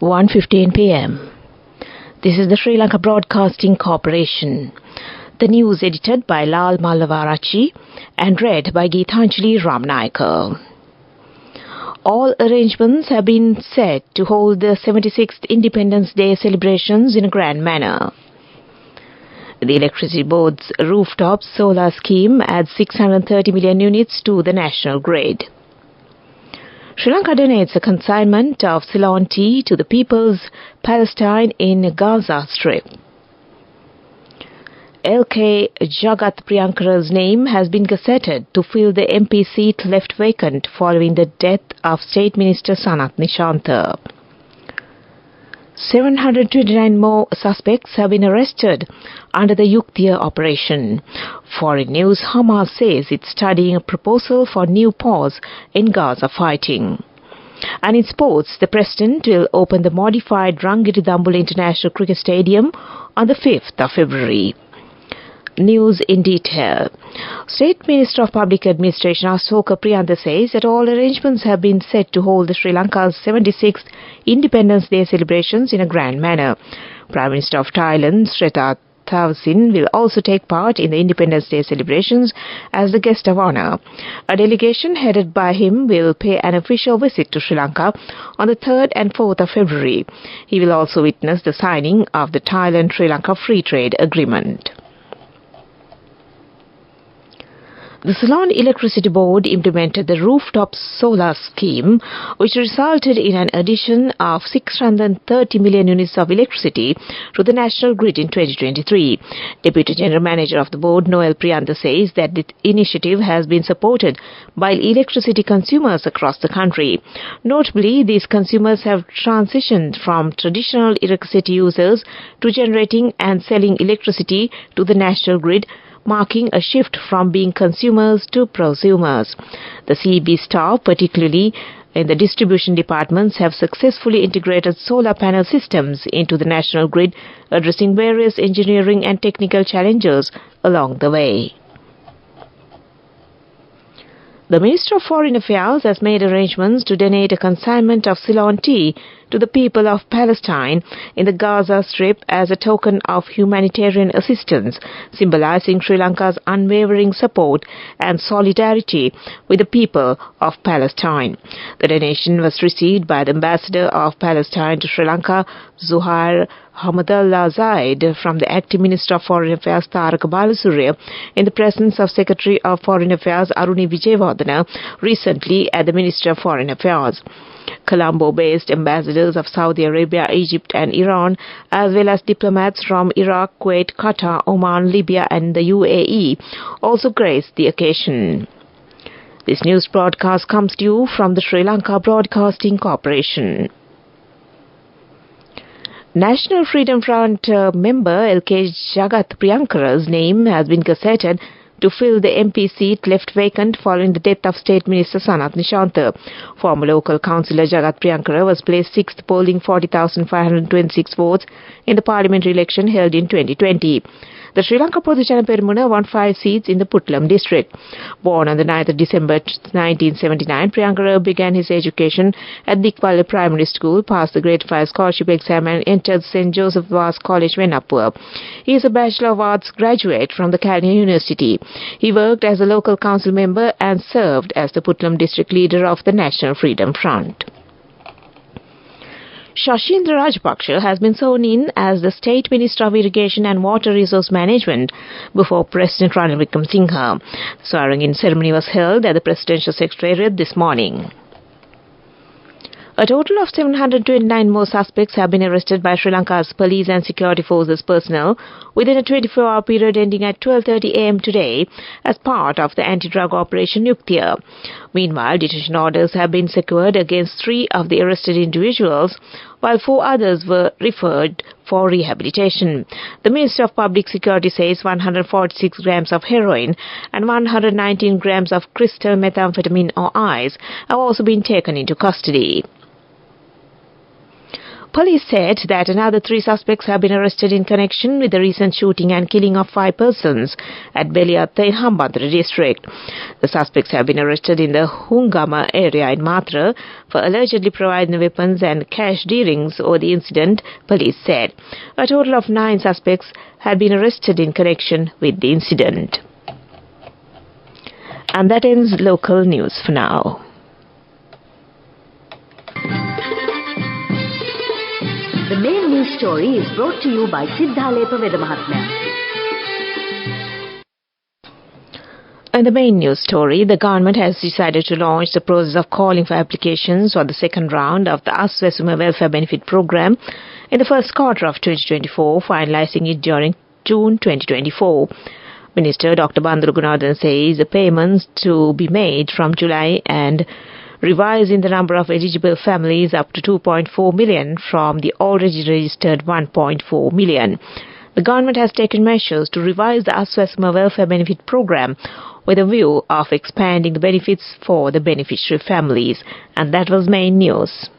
1:15 p.m. This is the Sri Lanka Broadcasting Corporation. The news edited by Lal Mallavarachi and read by Geethanjali Ramnayaka. All arrangements have been set to hold the 76th Independence Day celebrations in a grand manner. The Electricity Board's rooftop solar scheme adds 630 million units to the national grid. Sri Lanka donates a consignment of Ceylon tea to the People's Palestine in Gaza Strip. L.K. Jagat Priyankara's name has been gazetted to fill the MP seat left vacant following the death of State Minister Sanat Nishantha. 729 more suspects have been arrested under the Yuktiya operation. Foreign news, Hamas says it's studying a proposal for new pause in Gaza fighting. And in sports, the President will open the modified Rangiri Dambulla International Cricket Stadium on the 5th of February. News in detail. State Minister of Public Administration Asoka Priyantha says that all arrangements have been set to hold the Sri Lanka's 76th Independence Day celebrations in a grand manner. Prime Minister of Thailand, Srettha Thavisin, will also take part in the Independence Day celebrations as the guest of honour. A delegation headed by him will pay an official visit to Sri Lanka on the 3rd and 4th of February. He will also witness the signing of the Thailand-Sri Lanka Free Trade Agreement. The Ceylon Electricity Board implemented the rooftop solar scheme, which resulted in an addition of 630 million units of electricity to the national grid in 2023. Deputy General Manager of the board, Noel Priyantha, says that the initiative has been supported by electricity consumers across the country. Notably, these consumers have transitioned from traditional electricity users to generating and selling electricity to the national grid, marking a shift from being consumers to prosumers. The CEB staff, particularly in the distribution departments, have successfully integrated solar panel systems into the national grid, addressing various engineering and technical challenges along the way. The Minister of Foreign Affairs has made arrangements to donate a consignment of Ceylon tea to the people of Palestine in the Gaza Strip as a token of humanitarian assistance, symbolizing Sri Lanka's unwavering support and solidarity with the people of Palestine. The donation was received by the Ambassador of Palestine to Sri Lanka, Zuhair Hamadullah Zaid, from the Acting Minister of Foreign Affairs, Tharaka Balasurya, in the presence of Secretary of Foreign Affairs, Aruni Vijayawardena, recently at the Ministry of Foreign Affairs. Colombo-based ambassadors of Saudi Arabia, Egypt and Iran, as well as diplomats from Iraq, Kuwait, Qatar, Oman, Libya and the UAE, also graced the occasion. This news broadcast comes to you from the Sri Lanka Broadcasting Corporation. National Freedom Front member L.K. Jagat Priyankara's name has been gazetted to fill the MP seat left vacant following the death of State Minister Sanat Nishantha. Former local councillor Jagat Priyankara was placed 6th, polling 40,526 votes in the parliamentary election held in 2020. The Sri Lanka Podujana Peramuna won 5 seats in the Puttalam district. Born on the 9th of December 1979, Priyankara began his education at Dikwalle Primary School, passed the Grade 5 scholarship exam and entered St. Joseph Vaz College, Venapur. He is a Bachelor of Arts graduate from the Calgary University. He worked as a local council member and served as the Puttalam district leader of the National Freedom Front. Shashindra Rajapaksa has been sworn in as the State Minister of Irrigation and Water Resource Management before President Ranil Wickremesinghe. The swearing-in ceremony was held at the Presidential Secretariat this morning. A total of 729 more suspects have been arrested by Sri Lanka's police and security forces personnel within a 24-hour period ending at 12:30 a.m. today as part of the anti-drug operation Yuktiya. Meanwhile, detention orders have been secured against 3 of the arrested individuals, while 4 others were referred for rehabilitation. The Minister of Public Security says 146 grams of heroin and 119 grams of crystal methamphetamine or ice have also been taken into custody. Police said that another 3 suspects have been arrested in connection with the recent shooting and killing of 5 persons at Beliatta in Hambantota district. The suspects have been arrested in the Hungama area in Matra for allegedly providing weapons and cash dealings over the incident, police said. A total of 9 suspects have been arrested in connection with the incident. And that ends local news for now. The main news story is brought to you by Sinhala Mahatmya. And the main news story, the government has decided to launch the process of calling for applications for the second round of the Aswesuma Welfare Benefit Program in the first quarter of 2024, finalizing it during June 2024. Minister Dr. Bandru Gunawardena says the payments to be made from July and revising the number of eligible families up to 2.4 million from the already registered 1.4 million. The government has taken measures to revise the Aswesuma Welfare Benefit Program with a view of expanding the benefits for the beneficiary families. And that was main news.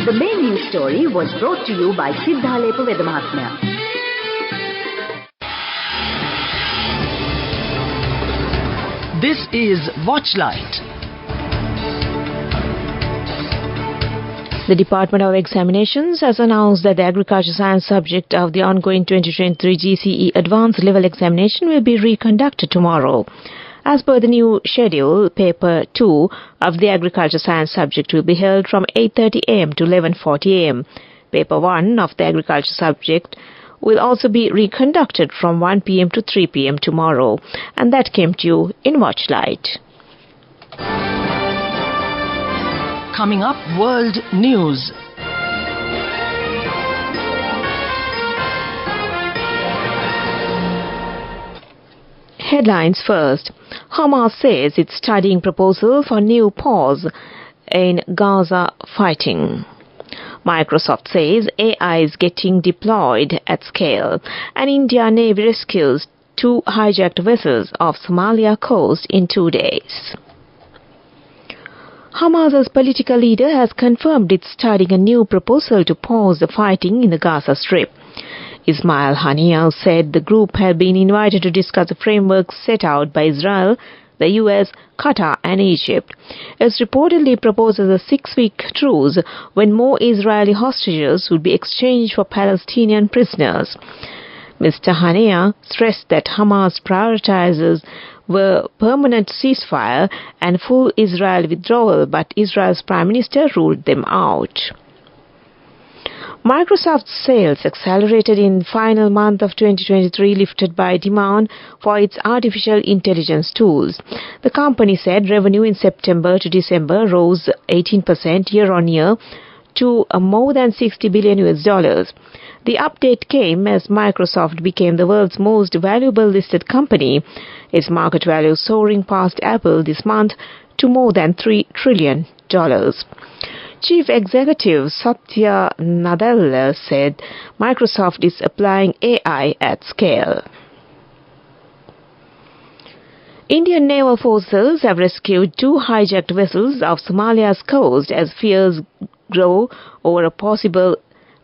The main news story was brought to you by Sinhala Mahatmya. This is Watchlight. The Department of Examinations has announced that the Agriculture Science subject of the ongoing 2023 GCE Advanced Level Examination will be reconducted tomorrow. As per the new schedule, Paper 2 of the Agriculture Science subject will be held from 8:30 am to 11:40 am. Paper 1 of the Agriculture subject will also be reconducted from 1 pm to 3 pm tomorrow. And that came to you in Watchlight. Coming up, World News. Headlines first. Hamas says it's studying proposal for new pause in Gaza fighting. Microsoft says AI is getting deployed at scale. And India Navy rescues 2 hijacked vessels off Somalia coast in 2 days. Hamas's political leader has confirmed it's studying a new proposal to pause the fighting in the Gaza Strip. Ismail Haniyeh said the group had been invited to discuss the framework set out by Israel, the US, Qatar and Egypt. It reportedly proposes a 6-week truce when more Israeli hostages would be exchanged for Palestinian prisoners. Mr. Haniyeh stressed that Hamas prioritizes were permanent ceasefire and full Israel withdrawal, but Israel's Prime Minister ruled them out. Microsoft's sales accelerated in the final month of 2023, lifted by demand for its artificial intelligence tools. The company said revenue in September to December rose 18% year-on-year to more than $60 billion. The update came as Microsoft became the world's most valuable listed company, its market value soaring past Apple this month to more than $3 trillion. Chief Executive Satya Nadella said Microsoft is applying AI at scale. Indian naval forces have rescued 2 hijacked vessels off Somalia's coast as fears grow over a possible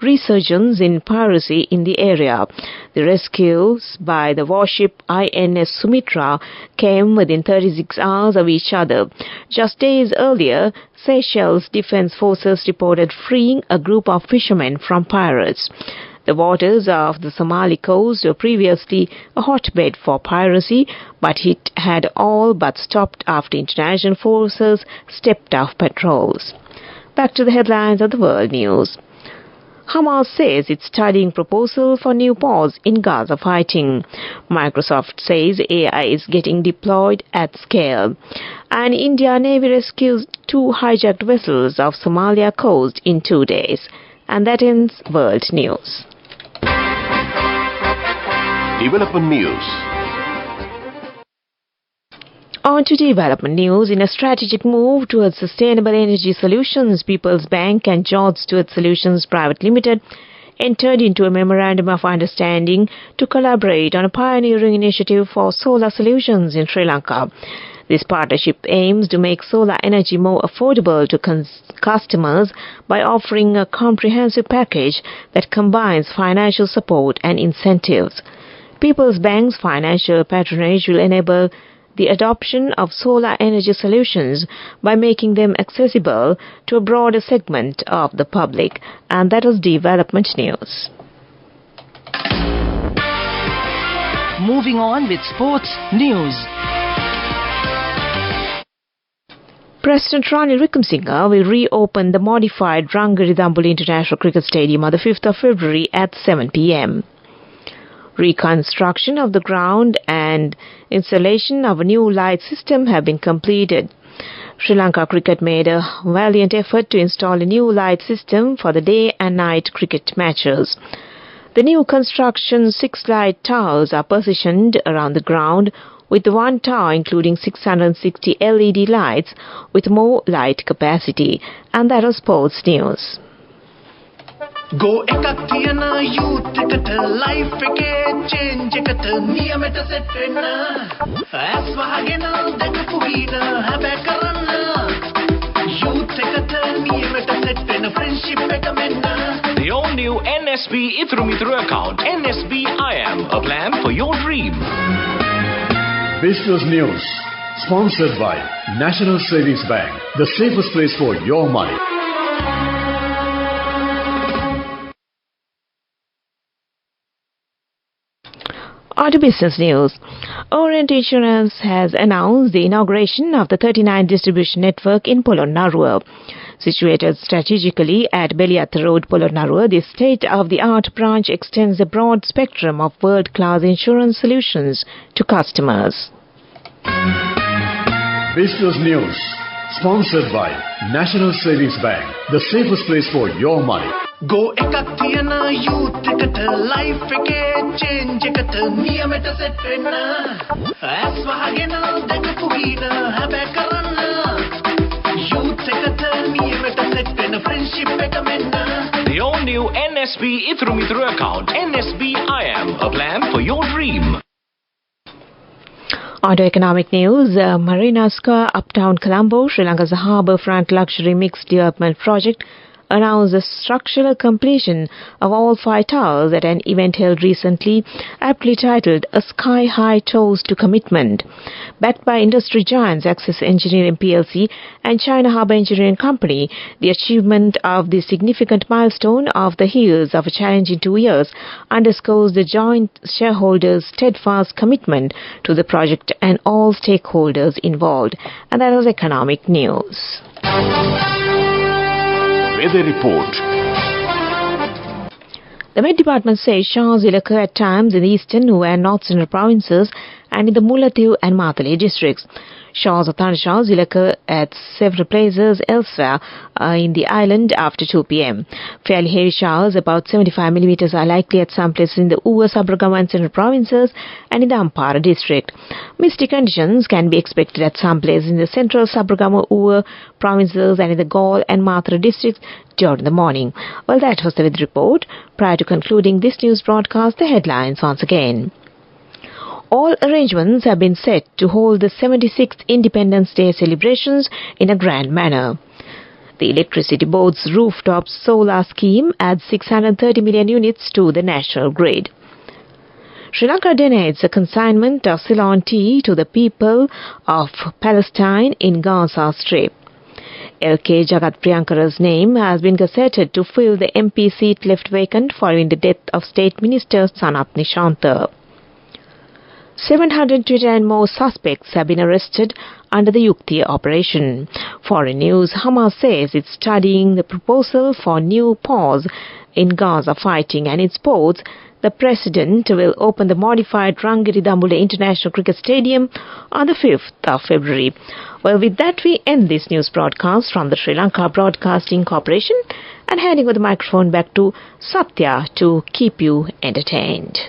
resurgence in piracy in the area. The rescues by the warship INS Sumitra came within 36 hours of each other. Just days earlier, Seychelles Defense Forces reported freeing a group of fishermen from pirates. The waters of the Somali coast were previously a hotbed for piracy, but it had all but stopped after international forces stepped off patrols. Back to the headlines of the world news. Hamas says it's studying proposal for new pause in Gaza fighting. Microsoft says AI is getting deployed at scale. And India Navy rescues 2 hijacked vessels off Somalia coast in 2 days. And that ends World News. Development News. On to development news. In a strategic move towards sustainable energy solutions, People's Bank and George Stewart Solutions Private Limited entered into a memorandum of understanding to collaborate on a pioneering initiative for solar solutions in Sri Lanka. This partnership aims to make solar energy more affordable to customers by offering a comprehensive package that combines financial support and incentives. People's Bank's financial patronage will enable the adoption of solar energy solutions by making them accessible to a broader segment of the public. And that was development news. Moving on with sports news. President Ranil Wickremesinghe will reopen the modified Rangiridambuli International Cricket Stadium on the 5th of February at 7 p.m. Reconstruction of the ground and installation of a new light system have been completed. Sri Lanka Cricket made a valiant effort to install a new light system for the day and night cricket matches. The new construction 6 light towers are positioned around the ground, with one tower including 660 LED lights with more light capacity. And that was sports news. Go ekak tiyana youth eකට life එකේ change එකට නියමෙට set වෙන්න ඇස් වහගෙන දැකපු වීන හැබැ කරන්න youth එකට නියමෙට set වෙන්න friendship එක මෙන්න. The all-new NSB Ithru account, NSB IAM, a plan for your dream. Business News, sponsored by National Savings Bank, the safest place for your money. On to business news. Orient Insurance has announced the inauguration of the 39 distribution network in Polonnaruwa. Situated strategically at Beliath Road, Polonnaruwa, this state-of-the-art branch extends a broad spectrum of world-class insurance solutions to customers. Business News, sponsored by National Savings Bank, the safest place for your money. Go ekak tiyana youth එකට life එකේ change එකට නියමෙට set වෙන්න ඇස් වහගෙන දැකපු වීන හැබැ කරන්න youth එකට නියමෙට set වෙන්න friendship එක මෙන්න. The all-new NSB Ithru account, NSB IAM, a plan for your dream. On to economic news, Marina Square, Uptown Colombo, Sri Lanka's harbourfront luxury mixed development project announced the structural completion of all 5 towers at an event held recently, aptly titled A Sky High Toast to Commitment. Backed by industry giants Access Engineering PLC and China Harbour Engineering Company, the achievement of this significant milestone of the heels of a challenging 2 years underscores the joint shareholders' steadfast commitment to the project and all stakeholders involved. And that was economic news. Weather report. The Met Department says showers will occur at times in the eastern and north central provinces and in the Mullaitivu and Matale districts. Showers or thunderstorms will occur at several places elsewhere in the island after 2 p.m. Fairly heavy showers, about 75 millimeters, are likely at some places in the Uva, Sabragama and central provinces and in the Ampara district. Misty conditions can be expected at some places in the central Sabragama, Uva provinces and in the Gaul and Matra districts during the morning. Well, that was the weather report. Prior to concluding this news broadcast, the headlines once again. All arrangements have been set to hold the 76th Independence Day celebrations in a grand manner. The Electricity Board's rooftop solar scheme adds 630 million units to the national grid. Sri Lanka donates a consignment of Ceylon tea to the people of Palestine in Gaza Strip. L.K. Jagat Priyankara's name has been gazetted to fill the MP seat left vacant following the death of State Minister Sanat Nishanta. 729 more suspects have been arrested under the Yukti operation. Foreign news, Hamas says it's studying the proposal for new pause in Gaza fighting, and in sports, the president will open the modified Rangiridambuli International Cricket Stadium on the 5th of February. Well, with that, we end this news broadcast from the Sri Lanka Broadcasting Corporation and handing over the microphone back to Satya to keep you entertained.